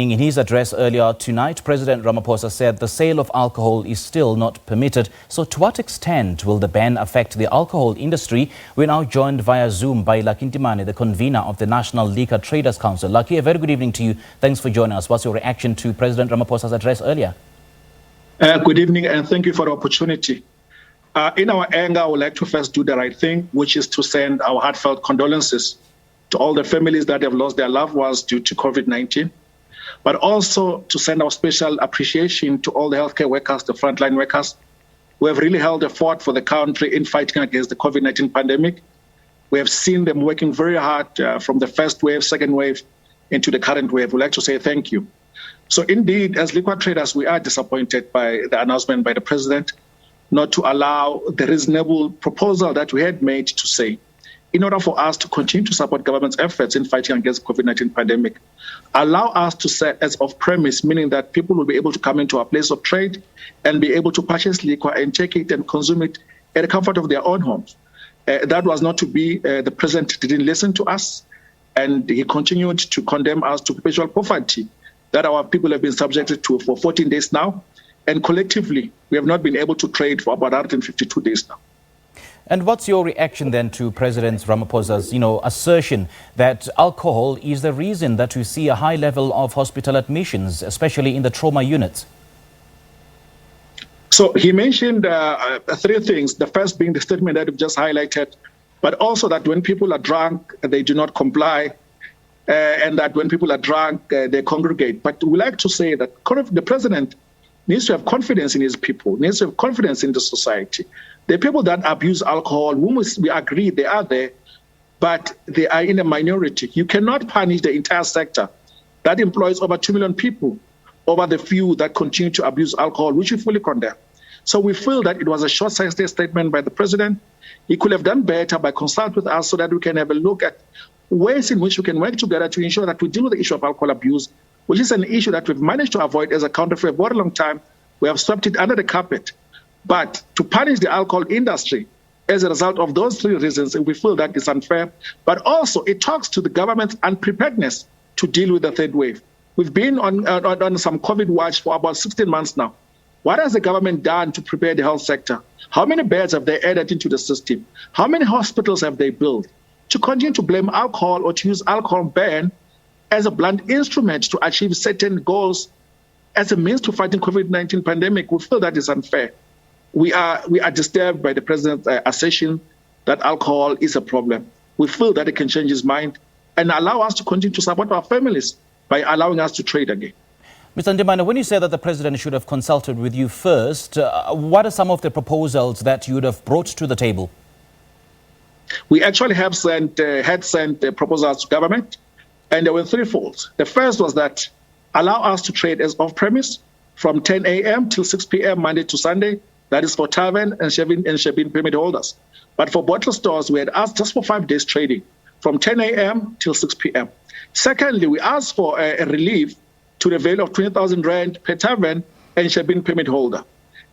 In his address earlier tonight, President Rampahosa said the sale of alcohol is still not permitted. So to what extent will the ban affect the alcohol industry? We're now joined via Zoom by Lucky Ntimane, the convener of the National Liquor Traders Council. Lucky, a very good evening to you. Thanks for joining us. What's your reaction to President Ramphosa's address earlier? Good evening, and thank you for the opportunity. In our anger, I would like to first do the right thing, which is to send our heartfelt condolences to all the families that have lost their loved ones due to COVID-19. But also to send our special appreciation to all the healthcare workers, the frontline workers, who have really held the fort for the country in fighting against the COVID-19 pandemic. We have seen them working very hard from the first wave, second wave, into the current wave. We'd like to say thank you. So indeed, as liquor traders, we are disappointed by the announcement by the President not to allow the reasonable proposal that we had made to say, in order for us to continue to support government's efforts in fighting against COVID-19 pandemic, allow us to set as off-premise, meaning that people will be able to come into our place of trade and be able to purchase liquor and take it and consume it at the comfort of their own homes. That was not to be. The President didn't listen to us, and he continued to condemn us to perpetual poverty that our people have been subjected to for 14 days now. And collectively, we have not been able to trade for about 152 days now. And what's your reaction then to President Ramphosa's, assertion that alcohol is the reason that we see a high level of hospital admissions, especially in the trauma units? So he mentioned three things. The first being the statement that you've just highlighted, but also that when people are drunk, they do not comply, and that when people are drunk, they congregate. But we like to say that the President needs to have confidence in his people, needs to have confidence in the society. The people that abuse alcohol, we agree they are there, but they are in a minority. You cannot punish the entire sector that employs over 2 million people over the few that continue to abuse alcohol, which we fully condemn. So we feel that it was a short-sighted statement by the President. He could have done better by consulting with us so that we can have a look at ways in which we can work together to ensure that we deal with the issue of alcohol abuse, which is an issue that we've managed to avoid as a country for a very long time. We have swept it under the carpet. But to punish the alcohol industry as a result of those three reasons, we feel that is unfair. But also, it talks to the government's unpreparedness to deal with the third wave. We've been on some COVID watch for about 16 months now. What has the government done to prepare the health sector? How many beds have they added into the system? How many hospitals have they built? To continue to blame alcohol or to use alcohol ban as a blunt instrument to achieve certain goals as a means to fighting COVID-19 pandemic, we feel that is unfair. We are disturbed by the President's assertion that alcohol is a problem. We feel that it can change his mind and allow us to continue to support our families by allowing us to trade again. Mr. Ntimane, when you say that the President should have consulted with you first, what are some of the proposals that you would have brought to the table? We actually had sent proposals to government, and there were threefold. The first was that allow us to trade as off-premise from 10 a.m. till 6 p.m. Monday to Sunday. That is for tavern and Shebeen permit holders. But for bottle stores, we had asked just for 5 days trading from 10 a.m. till 6 p.m. Secondly, we asked for a relief to the value of 20,000 rand per tavern and Shebeen permit holder.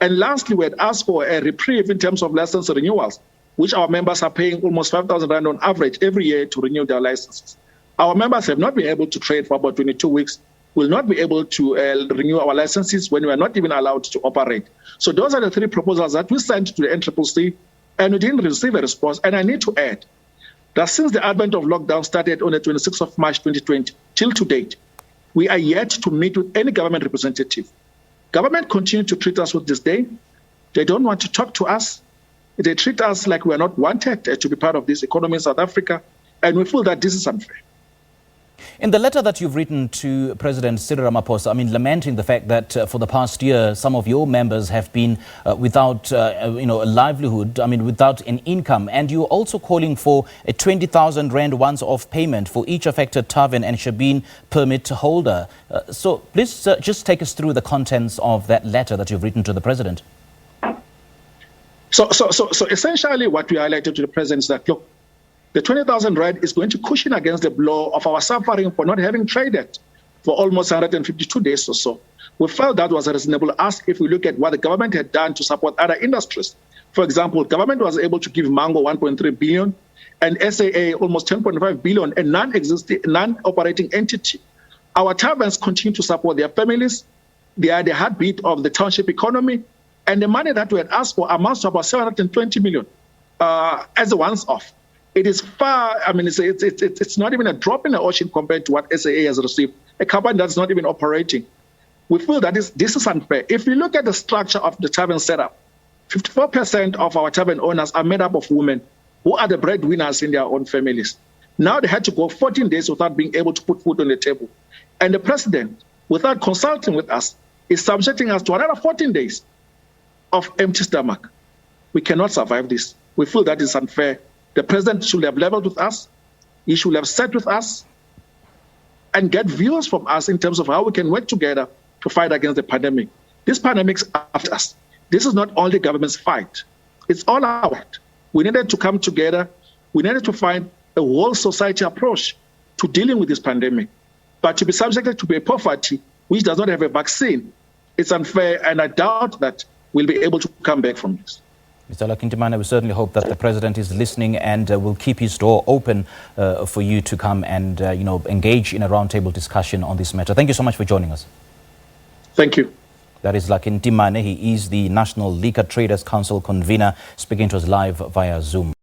And lastly, we had asked for a reprieve in terms of license renewals, which our members are paying almost 5,000 rand on average every year to renew their licenses. Our members have not been able to trade for about 22 weeks, will not be able to renew our licenses when we are not even allowed to operate. So those are the three proposals that we sent to the NCCC, and we didn't receive a response. And I need to add that since the advent of lockdown started on the 26th of March 2020 till to date, we are yet to meet with any government representative. Government continue to treat us with disdain. They don't want to talk to us. They treat us like we are not wanted to be part of this economy in South Africa, and we feel that this is unfair. In the letter that you've written to President Cyril Ramaphosa, lamenting the fact that for the past year, some of your members have been without, a livelihood, without an income, and you're also calling for a 20,000 rand once-off payment for each affected tavern and Shebeen permit holder. So please just take us through the contents of that letter that you've written to the President. So essentially what we highlighted to the President is that, look, the 20,000 rand is going to cushion against the blow of our suffering for not having traded for almost 152 days or so. We felt that was a reasonable ask if we look at what the government had done to support other industries. For example, government was able to give Mango 1.3 billion and SAA almost 10.5 billion, a non-operating entity. Our taverns continue to support their families. They are the heartbeat of the township economy. And the money that we had asked for amounts to about 720 million as a once-off. It is far, I mean, it's not even a drop in the ocean compared to what SAA has received, a company that's not even operating. We feel that this is unfair. If you look at the structure of the tavern setup, 54% of our tavern owners are made up of women who are the breadwinners in their own families. Now they had to go 14 days without being able to put food on the table. And the president, without consulting with us, is subjecting us to another 14 days of empty stomach. We cannot survive this. We feel that is unfair. The president should have leveled with us. He should have sat with us and get views from us in terms of how we can work together to fight against the pandemic. This pandemic is after us. This is not only government's fight. It's all our fight. We needed to come together. We needed to find a whole society approach to dealing with this pandemic. But to be subjected to a poverty which does not have a vaccine, it's unfair, and I doubt that we'll be able to come back from this. Mr. Lucky Ntimane, we certainly hope that the president is listening and will keep his door open for you to come and engage in a roundtable discussion on this matter. Thank you so much for joining us. Thank you. That is Lucky Ntimane. He is the National Liquor Traders Council convener, speaking to us live via Zoom.